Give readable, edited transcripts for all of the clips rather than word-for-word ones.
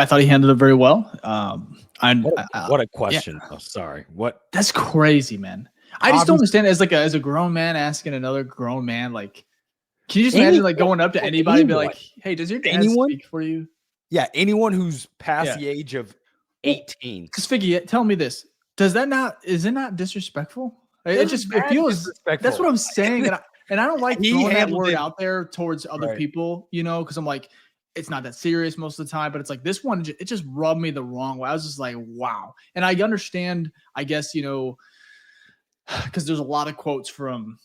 I thought he handled it very well. What a Yeah, question. Oh, sorry. What? that's crazy, man. I just don't Obviously, understand as a grown man asking another grown man, like, can you just imagine any like going up to anybody and be anyone, like, "Hey, does your dad anyone, speak for you?" yeah, anyone who's past Yeah. the age of Well, 18. because Figgy, tell me this: is it not disrespectful? This is It mad feels that's what disrespectful. I'm saying, and I don't like He throwing that handled word it out there towards other right. people, because I'm like, it's not that serious most of the time, but it's like this one, it just rubbed me the wrong way. I was just like, wow, and I understand, I guess, because there's a lot of quotes from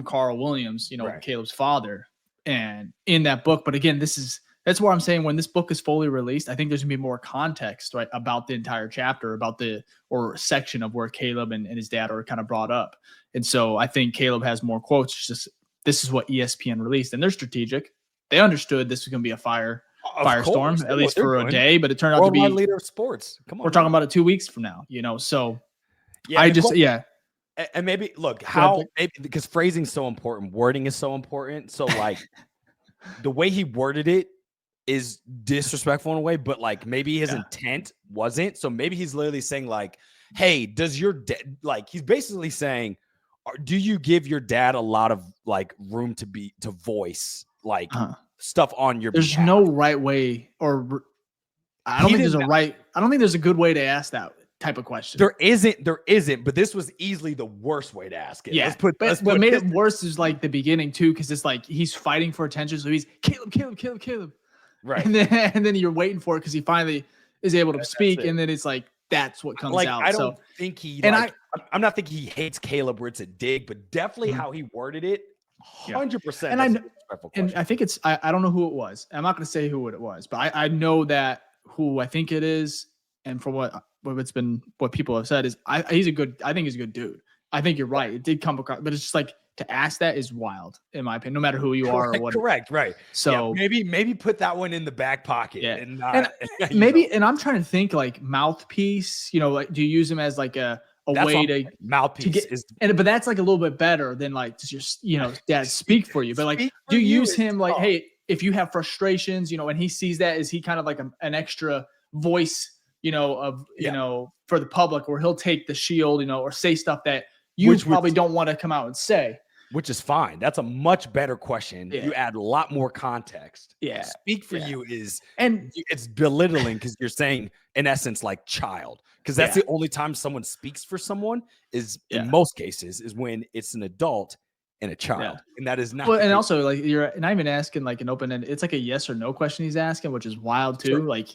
Carl Williams, Right. Caleb's father, and in that book. But again, that's where I'm saying when this book is fully released, I think there's gonna be more context, right, about the entire chapter, about or section of where Caleb and his dad are kind of brought up. And so I think Caleb has more quotes. It's just this is what ESPN released, and they're strategic. They understood this was gonna be a Of firestorm, course. They at know what least they're for a doing. day, but it turned out to Worldwide be leader of sports. Come we're on talking now. about it 2 weeks from now, so Yeah, I the just yeah. and maybe look Go ahead, how maybe because phrasing is so important, wording is so important. So like the way he worded it is disrespectful in a way, but like maybe his Yeah. intent wasn't. So maybe he's literally saying like, "Hey, does your dad?" Like he's basically saying, "Do you give your dad a lot of like room to voice like Uh-huh. stuff on your There's behalf?" no right way, or I don't He think there's didn't. I don't think there's a good way to ask that type of question. There isn't, but this was easily the worst way to ask it. Yeah, Let's but what put made this it worse is like the beginning too, because it's like he's fighting for attention, so he's Caleb, Caleb, Caleb, Caleb, right. and then you're waiting for it because he finally is able to That's speak, it. and then it's like that's what comes Like out. I So, don't think he and like I'm not thinking he hates Caleb where it's a dig, but definitely Mhm. how he worded it, Yeah, 100% and that's a disrespectful and question. I think I don't know who it was. I'm not going to say who it was, but I know that who I think it is, and from what people have said is I think he's a good dude. I think you're right. It did come across, but it's just like to ask that is wild in my opinion, no matter who you are or what. Correct, right. Yeah, So maybe put that one in the back pocket yeah, and and not use maybe, those. and I'm trying to think like mouthpiece. Like do you use him as like a That's what way I'm saying. to Mouthpiece get, is and but that's like a little bit better than like does your dad speak for you, but like speak do for you you use is him like, tough. hey, if you have frustrations, and he sees that, is he kind of like an extra voice, of Yeah, for the public, where he'll take the shield, or say stuff that you which probably don't want to come out and say. which is fine. That's a much better question. Yeah, You add a lot more context. yeah, Speak for yeah, you is and it's belittling because you're saying in essence like child, because that's yeah, the only time someone speaks for someone is in yeah, most cases is when it's an adult and a yeah. child, and that is not Well, the and case. also like you're not even asking like an open end. It's like a yes or no question he's asking, which is wild Sure. too. Like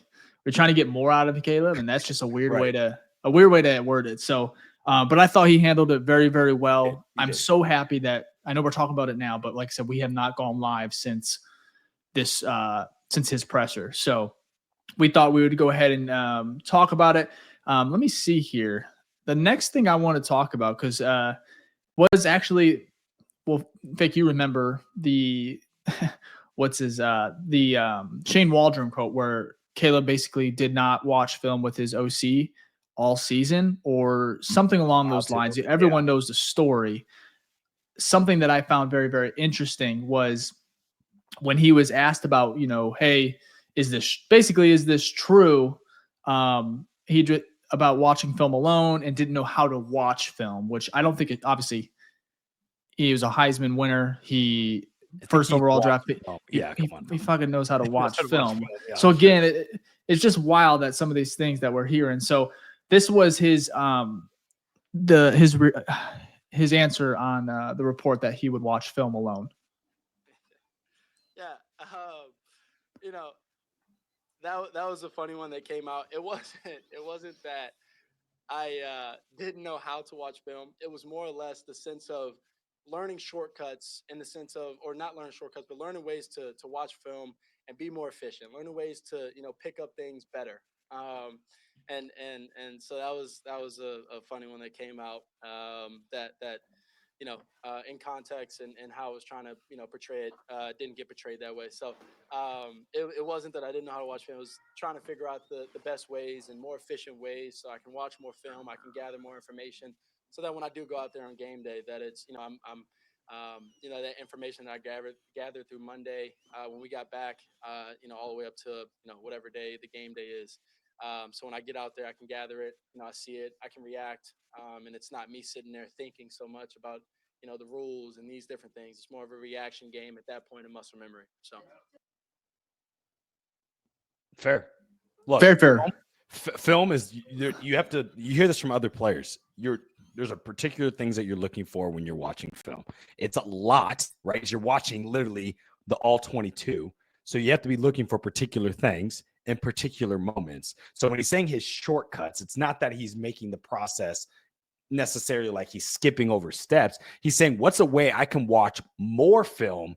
we're trying to get more out of Caleb, and that's just Right. a weird way to word it. So, but I thought he handled it very, very well. You I'm did. so happy that I know we're talking about it now, but like I said, we have not gone live since his presser. So we thought we would go ahead and talk about it. Let me see here. The next thing I want to talk about because was actually, well, Vic, you remember the what's his the Shane Waldron quote where Caleb basically did not watch film with his OC all season or something along those lines. Absolutely. Yeah. Everyone knows the story. Something that I found very, very interesting was when he was asked about, hey, is this true? He about watching film alone and didn't know how to watch film, which I don't think it obviously he was a Heisman winner. He I think first he's overall draft watching pick. film. He, Yeah, come he, on. he fucking knows how to He knows watch how to watch film. film. Yeah, So I'm sure. again, it's just wild that some of these things that we're hearing. So this was his answer on the report that he would watch film alone. Yeah, you know that was a funny one that came out. It wasn't that I didn't know how to watch film. It was more or less the sense of learning shortcuts in the sense of, or not learning shortcuts, but learning ways to watch film and be more efficient. Learning ways to pick up things better. And so that was a funny one that came out. That in context and how I was trying to, portray it, didn't get portrayed that way. So it wasn't that I didn't know how to watch film. I was trying to figure out the best ways and more efficient ways so I can watch more film, I can gather more information, so that when I do go out there on game day, that it's, that information that I gathered through Monday when we got back, all the way up to, whatever day the game day is. So when I get out there, I can gather it, I see it, I can react. And it's not me sitting there thinking so much about, the rules and these different things. It's more of a reaction game at that point in muscle memory. So. Fair. Look, Fair. Film is you hear this from other players. There's a particular things that you're looking for when you're watching film. It's a lot, right? You're watching literally the all 22. So you have to be looking for particular things in particular moments. So when he's saying his shortcuts, it's not that he's making the process necessarily like he's skipping over steps. He's saying, what's a way I can watch more film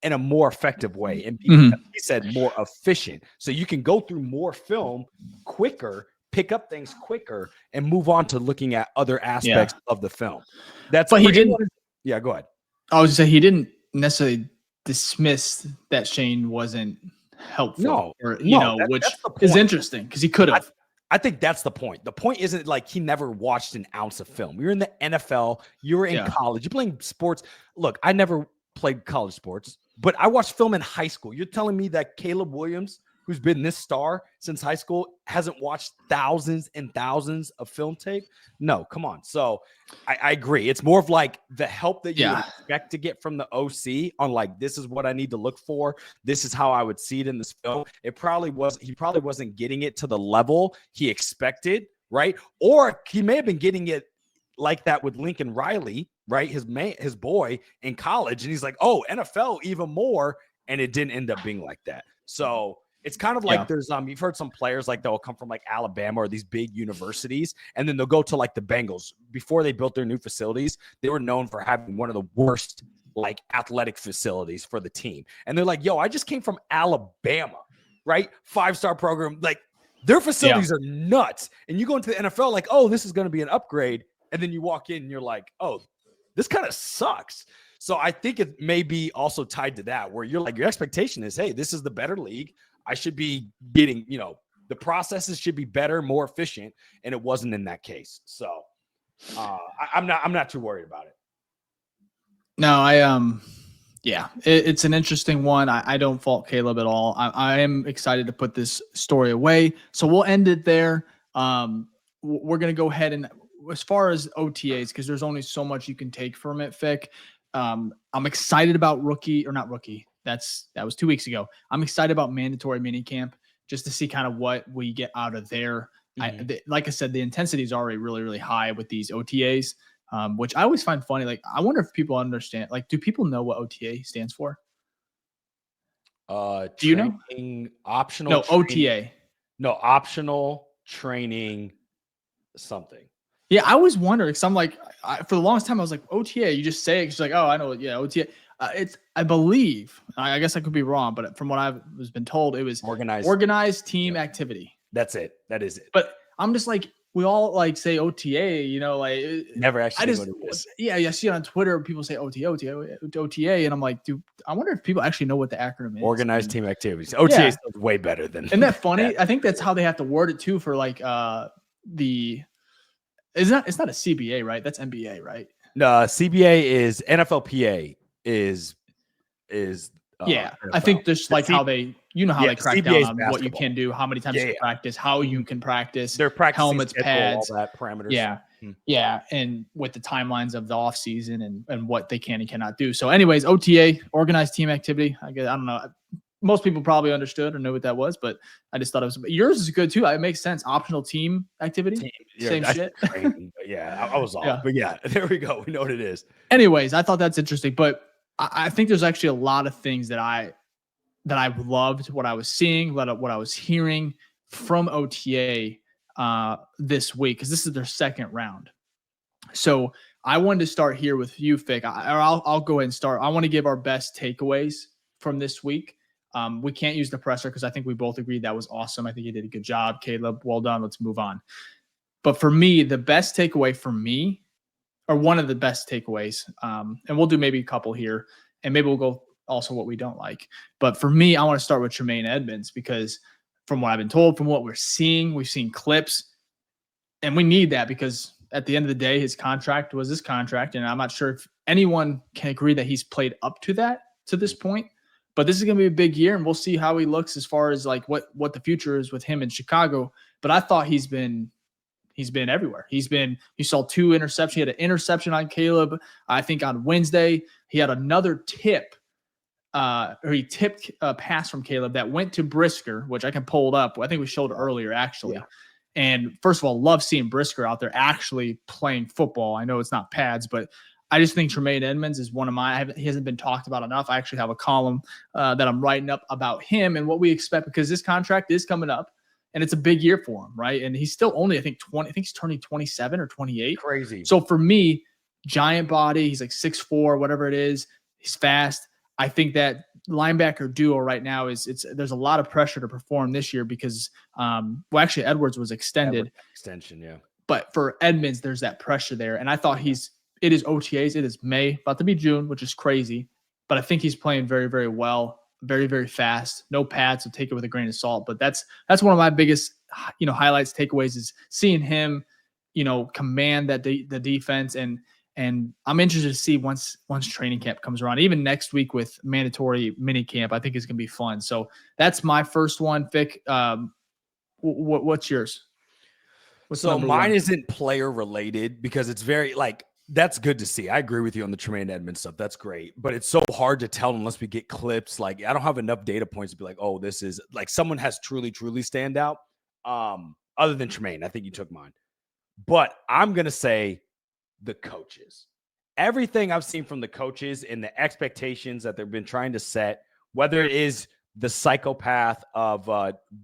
in a more effective way and be, he said, more efficient. So you can go through more film quicker, pick up things quicker, and move on to looking at other aspects of the film. But he didn't. Yeah, go ahead. I was just saying he didn't necessarily dismiss that Shane wasn't helpful. Which is interesting because he could have. I think that's the point. The point isn't like he never watched an ounce of film. You're in the NFL. You were in college. You're playing sports. Look, I never played college sports, but I watched film in high school. You're telling me that Caleb Williams, who's been this star since high school, hasn't watched thousands and thousands of film tape? No, come on. So I agree. It's more of like the help that you expect to get from the OC on like, this is what I need to look for. This is how I would see it in this film. He probably wasn't getting it to the level he expected, right? Or he may have been getting it like that with Lincoln Riley, right? His boy in college. And he's like, oh, NFL even more. And it didn't end up being like that. So it's kind of like there's you've heard some players like they'll come from like Alabama or these big universities, and then they'll go to like the Bengals. Before they built their new facilities, they were known for having one of the worst like athletic facilities for the team. And they're like, yo, I just came from Alabama, right? 5-star program. Like their facilities are nuts. And you go into the NFL like, oh, this is going to be an upgrade. And then you walk in and you're like, oh, this kind of sucks. So I think it may be also tied to that, where you're like, your expectation is, hey, this is the better league. I should be getting, the processes should be better, more efficient, and it wasn't in that case. So I'm not too worried about it. No, it's an interesting one. I don't fault Caleb at all. I am excited to put this story away. So we'll end it there. We're gonna go ahead and as far as OTAs, because there's only so much you can take from it, Fick. I'm excited about not rookie. That was 2 weeks ago. I'm excited about mandatory minicamp just to see kind of what we get out of there. Like I said, the intensity is already really, really high with these OTAs, which I always find funny. Like, I wonder if people understand. Like, do people know what OTA stands for? Do you know? Optional. No, OTA. No, optional training something. Yeah, I always wonder because I'm like, for the longest time, I was like, OTA. You just say it. She's like, oh, I know. Yeah, OTA. I believe, I guess I could be wrong, but from what I've been told, it was organized team activity. That's it. That is it. But I'm just like, we all like say OTA, like never actually. What it is. Yeah, I see it on Twitter. People say OTA, and I'm like, dude, I wonder if people actually know what the acronym is. Organized team activities. OTA is way better than. Isn't that funny? That. I think that's how they have to word it too for like It's not a CBA, right? That's NBA, right? No, CBA is NFLPA is NFL. I think there's like how they they crack down on what you can do, how many times you practice, how you can practice, their practice helmets, pads, all that parameters. Yeah, and with the timelines of the off season and what they can and cannot do. So, anyways, OTA, organized team activity. I don't know. Most people probably understood or knew what that was, but I just thought it was. Yours is good too. It makes sense. Optional team activity. Same shit. Crazy, but I was off. But there we go. We know what it is. Anyways, I thought that's interesting, but I think there's actually a lot of things that I loved what I was seeing, what I was hearing from OTA this week, because this is their second round. So I wanted to start here with you, Fick. I'll go ahead and start. I want to give our best takeaways from this week. We can't use the presser because I think we both agreed that was awesome. I think you did a good job, Caleb. Well done. Let's move on. But for me, the best takeaway for me, or one of the best takeaways, and we'll do maybe a couple here, and maybe we'll go also what we don't like. But for me, I want to start with Tremaine Edmunds because from what I've been told, from what we've seen clips, and we need that because at the end of the day, his contract was his contract. And I'm not sure if anyone can agree that he's played up to that to this point. But this is going to be a big year, and we'll see how he looks as far as like what the future is with him in Chicago. But I thought he's been everywhere. You saw 2 interceptions. He had an interception on Caleb. I think on Wednesday he had another tip, or he tipped a pass from Caleb that went to Brisker, which I can pull it up. I think we showed it earlier actually. Yeah. And first of all, love seeing Brisker out there actually playing football. I know it's not pads, but I just think Tremaine Edmunds is one of he hasn't been talked about enough. I actually have a column that I'm writing up about him and what we expect, because this contract is coming up and it's a big year for him, right? And he's still only, I think he's turning 27 or 28. Crazy. So for me, giant body, he's like 6'4", whatever it is. He's fast. I think that linebacker duo right now there's a lot of pressure to perform this year because, actually Edwards was extended. Extension, yeah. But for Edmunds, there's that pressure there. And I thought it is OTAs. It is May, about to be June, which is crazy. But I think he's playing very, very well, very, very fast. No pads, so take it with a grain of salt. But that's one of my biggest, highlights, takeaways is seeing him, command the defense. And I'm interested to see once training camp comes around, even next week with mandatory mini camp, I think it's going to be fun. So that's my first one. Vic, what's yours? So mine isn't player related because it's very that's good to see. I agree with you on the Tremaine Edmunds stuff. That's great. But it's so hard to tell unless we get clips. Like, I don't have enough data points to be like, oh, this is like someone has truly stand out. Other than Tremaine, I think you took mine. But I'm going to say the coaches. Everything I've seen from the coaches and the expectations that they've been trying to set, whether it is the psychopath of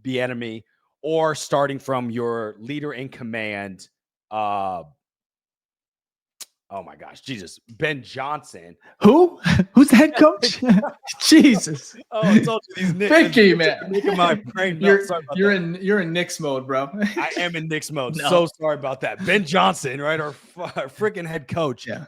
Bieniemy or starting from your leader in command, oh my gosh, Jesus, Ben Johnson. Who? Who's the head coach? Jesus. Oh, I told you these Knicks. Vicky, man. My brain. You're in Knicks mode, bro. I am in Knicks mode. No. So sorry about that. Ben Johnson, right? Our freaking head coach. Yeah.